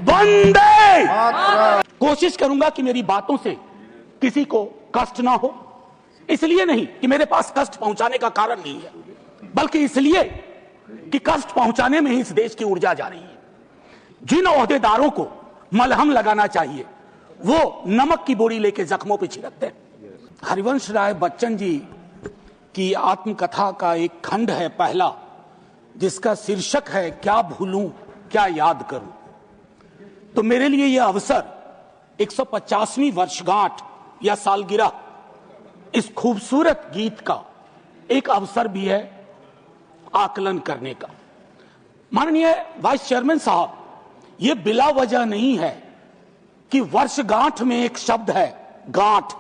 वंदे। कोशिश करूंगा कि मेरी बातों से किसी को कष्ट ना हो, इसलिए नहीं कि मेरे पास कष्ट पहुंचाने का कारण नहीं है, बल्कि इसलिए कि कष्ट पहुंचाने में ही इस देश की ऊर्जा जा रही है। जिन ओहदेदारों को मलहम लगाना चाहिए वो नमक की बोरी लेके जख्मों पे छिड़कते हैं। हरिवंश राय बच्चन जी की आत्मकथा का एक खंड है पहला, जिसका शीर्षक है क्या भूलूं क्या याद करूं। तो मेरे लिए यह अवसर 150वीं वर्षगांठ या सालगिरह इस खूबसूरत गीत का एक अवसर भी है आकलन करने का। माननीय वाइस चेयरमैन साहब, यह बिला वजह नहीं है कि वर्षगांठ में एक शब्द है गांठ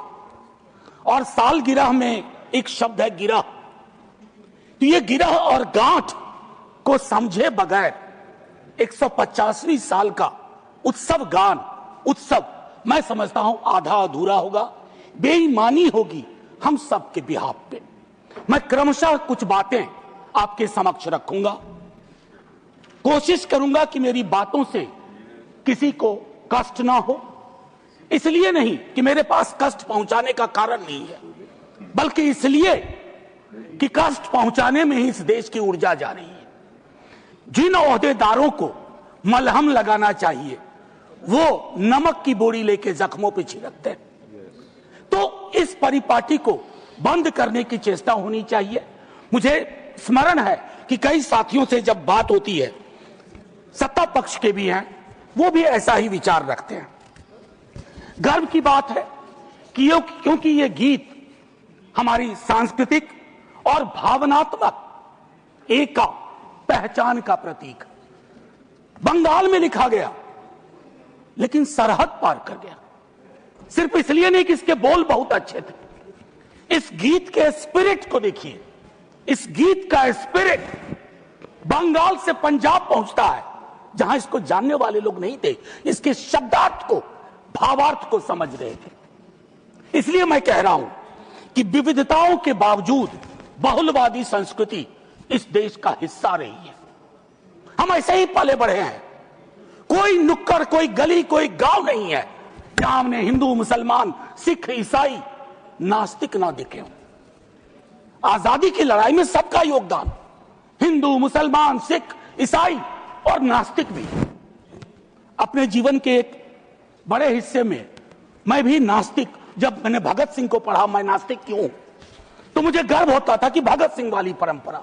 और सालगिरह में एक शब्द है गिरह। तो ये गिरह और गांठ को समझे बगैर 150वीं साल का उत्सव गान उत्सव मैं समझता हूं आधा अधूरा होगा, बेईमानी होगी हम सब के बिहाफ पे। मैं क्रमशः कुछ बातें आपके समक्ष रखूंगा, कोशिश करूंगा कि मेरी बातों से किसी को कष्ट ना हो, इसलिए नहीं कि मेरे पास कष्ट पहुंचाने का कारण नहीं है, बल्कि इसलिए कि कष्ट पहुंचाने में ही इस देश की ऊर्जा जा रही है। जिन ओहदेदारों को मलहम लगाना चाहिए वो नमक की बोरी लेके जख्मों पे छिड़कते हैं। तो इस परिपाटी को बंद करने की चेष्टा होनी चाहिए। मुझे स्मरण है कि कई साथियों से जब बात होती है, सत्ता पक्ष के भी हैं, वो भी ऐसा ही विचार रखते हैं। गर्व की बात है कि क्योंकि ये गीत हमारी सांस्कृतिक और भावनात्मक एक पहचान का प्रतीक बंगाल में लिखा गया, लेकिन सरहद पार कर गया। सिर्फ इसलिए नहीं कि इसके बोल बहुत अच्छे थे, इस गीत के स्पिरिट को देखिए। इस गीत का स्पिरिट बंगाल से पंजाब पहुंचता है, जहां इसको जानने वाले लोग नहीं थे, इसके शब्दार्थ को भावार्थ को समझ रहे थे। इसलिए मैं कह रहा हूं कि विविधताओं के बावजूद बहुलवादी संस्कृति इस देश का हिस्सा रही है। हम ऐसे ही पले बढ़े हैं। कोई नुक्कड़, कोई गली, कोई गांव नहीं है जहां हमने हिंदू, मुसलमान, सिख, ईसाई, नास्तिक ना दिखे हों। आजादी की लड़ाई में सबका योगदान, हिंदू, मुसलमान, सिख, ईसाई और नास्तिक भी। अपने जीवन के एक बड़े हिस्से में मैं भी नास्तिक, जब मैंने भगत सिंह को पढ़ा मैं नास्तिक क्यों, तो मुझे गर्व होता था कि भगत सिंह वाली परंपरा।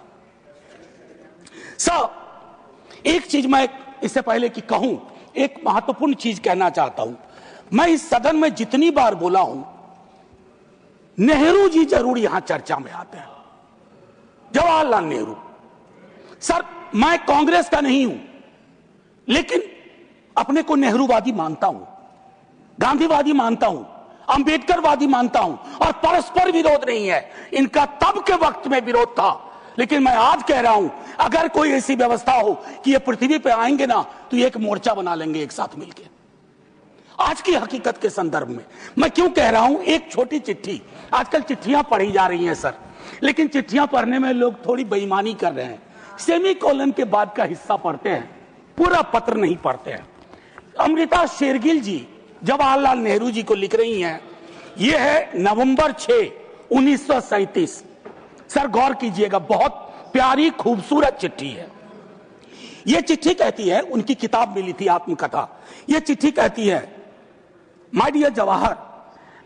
एक चीज मैं इससे पहले कि कहूं, एक महत्वपूर्ण चीज कहना चाहता हूं। मैं इस सदन में जितनी बार बोला हूं, नेहरू जी जरूर यहां चर्चा में आते हैं। जवाहरलाल नेहरू। सर, मैं कांग्रेस का नहीं हूं, लेकिन अपने को नेहरूवादी मानता हूं, गांधीवादी मानता हूं, अंबेडकरवादी मानता हूं, और परस्पर विरोध नहीं है। इनका तब के वक्त में विरोध था, लेकिन मैं आज कह रहा हूं अगर कोई ऐसी व्यवस्था हो कि ये पृथ्वी पे आएंगे ना, तो ये एक मोर्चा बना लेंगे एक साथ मिलकर। आज की हकीकत के संदर्भ में मैं क्यों कह रहा हूं, एक छोटी चिट्ठी, आजकल चिट्ठियां पढ़ी जा रही हैं सर, लेकिन चिट्ठियां पढ़ने में लोग थोड़ी बेईमानी कर रहे हैं। सेमीकोलन के बाद का हिस्सा पढ़ते हैं, पूरा पत्र नहीं पढ़ते हैं। अमृता शेरगिल जी जवाहरलाल नेहरू जी को लिख रही हैं, यह है नवंबर 6, 1937। सर गौर कीजिएगा, बहुत प्यारी खूबसूरत चिट्ठी है। यह चिट्ठी कहती है, उनकी किताब मिली थी आत्मकथा। यह चिट्ठी कहती है, my dear Jawahar,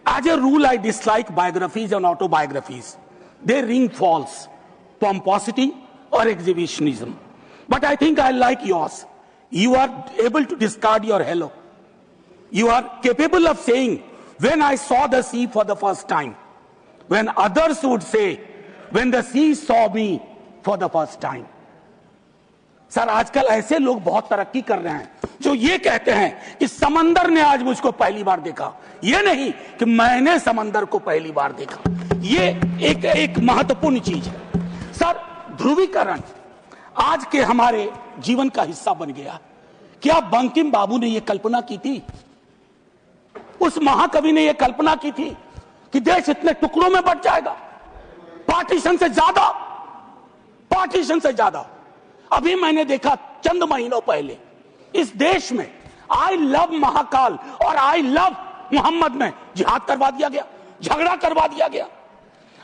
as a rule I dislike biographies and autobiographies. They ring false, pomposity or exhibitionism. But I think I like yours. You are able to discard your hello. You are capable of saying, when I saw the sea for the first time, when others would say, when the sea saw me for the first time. Sir आजकल ऐसे लोग बहुत तरक्की कर रहे हैं जो ये कहते हैं कि समंदर ने आज मुझको पहली बार देखा, ये नहीं कि मैंने समंदर को पहली बार देखा। ये एक महत्वपूर्ण चीज है सर। ध्रुवीकरण आज के हमारे जीवन का हिस्सा बन गया। क्या बंकिम बाबू ने यह कल्पना की थी, उस महाकवि ने यह कल्पना की थी कि देश इतने टुकड़ों में बंट जाएगा? पार्टीशन से ज्यादा, पार्टीशन से ज्यादा। अभी मैंने देखा चंद महीनों पहले इस देश में आई लव महाकाल और आई लव मोहम्मद में जिहाद करवा दिया गया, झगड़ा करवा दिया गया।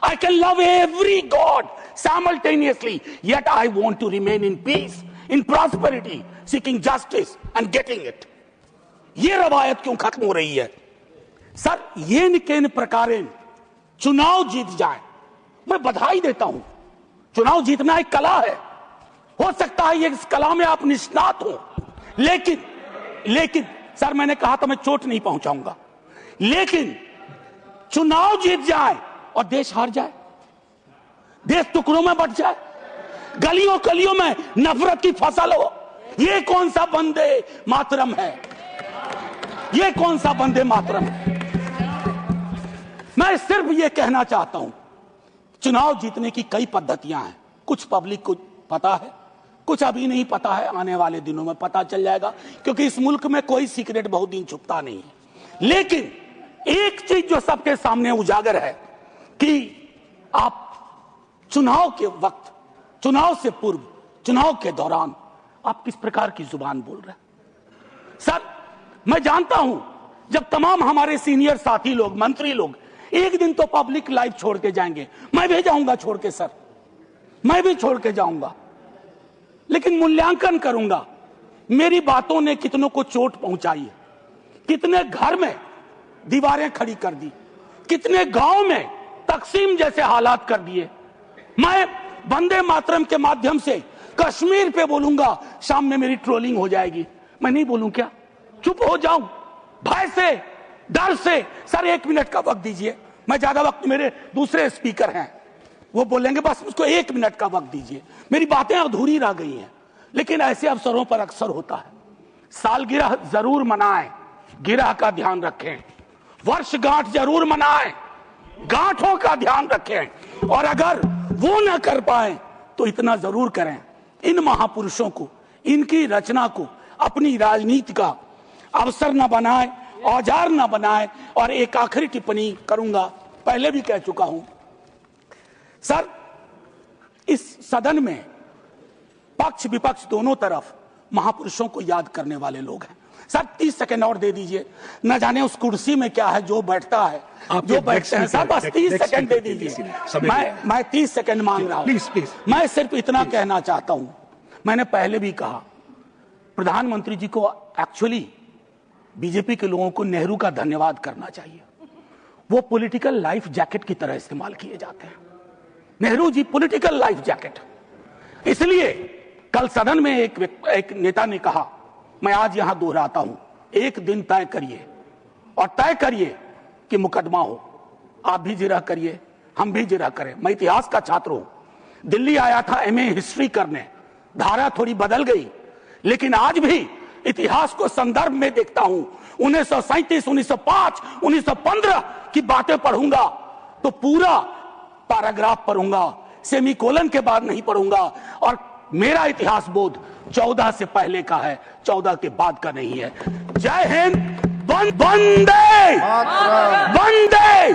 I can love every God simultaneously, yet I want to remain in peace, in prosperity, seeking justice and getting it. ये रवायत क्यों खत्म हो रही है? सर, ये निकेन प्रकारेण चुनाव जीत जाए, मैं बधाई देता हूं। चुनाव जीतना एक कला है, हो सकता है ये इस कला में आप निष्णात हो, लेकिन सर मैंने कहा था मैं चोट नहीं पहुंचाऊंगा, लेकिन चुनाव जीत जाए और देश हार जाए, देश टुकड़ों में बट जाए, गलियों गलियों में नफरत की फसल हो, ये कौन सा वंदे मातरम है? ये कौन सा वंदे मातरम है? मैं सिर्फ ये कहना चाहता हूं, चुनाव जीतने की कई पद्धतियां हैं, कुछ पब्लिक को पता है, कुछ अभी नहीं पता है, आने वाले दिनों में पता चल जाएगा, क्योंकि इस मुल्क में कोई सीक्रेट बहुत दिन छुपता नहीं है। लेकिन एक चीज जो सबके सामने उजागर है कि आप चुनाव के वक्त, चुनाव से पूर्व, चुनाव के दौरान आप किस प्रकार की जुबान बोल रहे हैं। सर, मैं जानता हूं जब तमाम हमारे सीनियर साथी लोग, मंत्री लोग एक दिन तो पब्लिक लाइफ छोड़ के जाएंगे, मैं भी जाऊंगा छोड़ के, सर मैं भी छोड़ के जाऊंगा, लेकिन मूल्यांकन करूंगा मेरी बातों ने कितनों को चोट पहुंचाई है, कितने घर में दीवारें खड़ी कर दी, कितने गांव में तकसीम जैसे हालात कर दिए। मैं वंदे मातरम के माध्यम से कश्मीर पे बोलूंगा, शाम में मेरी ट्रोलिंग हो जाएगी, मैं नहीं बोलूं क्या? चुप हो जाऊं भय से, डर से? सर 1 मिनट का वक्त दीजिए, मैं ज्यादा वक्त, मेरे दूसरे स्पीकर हैं वो बोलेंगे, बस मुझको 1 मिनट का वक्त दीजिए, मेरी बातें अधूरी रह गई हैं। लेकिन ऐसे अवसरों पर अक्सर होता है, सालगिरह जरूर मनाएं, गिरह का ध्यान रखें, वर्षगांठ जरूर मनाएं, गांठों का ध्यान रखें, और अगर वो ना कर पाए तो इतना जरूर करें, इन महापुरुषों को, इनकी रचना को अपनी राजनीति का अवसर न बनाए, औजार न बनाए। और एक आखिरी टिप्पणी करूंगा, पहले भी कह चुका हूं, सर इस सदन में पक्ष विपक्ष दोनों तरफ महापुरुषों को याद करने वाले लोग हैं। सर 30 सेकंड और दे दीजिए, न जाने उस कुर्सी में क्या है जो बैठता है, जो बैठते हैं, सर बस 30 सेकंड दे दीजिए, मैं 30 सेकंड मांग रहा हूं। मैं सिर्फ इतना कहना चाहता हूं, मैंने पहले भी कहा, प्रधानमंत्री जी को एक्चुअली बीजेपी के लोगों को नेहरू का धन्यवाद करना चाहिए। वो पॉलिटिकल लाइफ जैकेट की तरह इस्तेमाल किए जाते हैं, Nehru ji political life jacket. इसलिए कल सदन में एक नेता ने कहा, मैं आज यहां दोहराता हूं, एक दिन तय करिए और तय करिए कि मुकदमा हो, आप भी जिरह करिए, हम भी जिरह करें। मैं इतिहास का छात्र हूं, दिल्ली आया था एमए हिस्ट्री करने, धारा थोड़ी बदल गई, लेकिन आज भी इतिहास को संदर्भ में देखता हूं। 1937, 1905, 1915 की बातें पढ़ूंगा तो पूरा पैराग्राफ पढ़ूंगा, सेमीकोलन के बाद नहीं पढ़ूंगा। और मेरा इतिहास बोध 14 से पहले का है, 14 के बाद का नहीं है। जय हिंद, वंदे वंदे।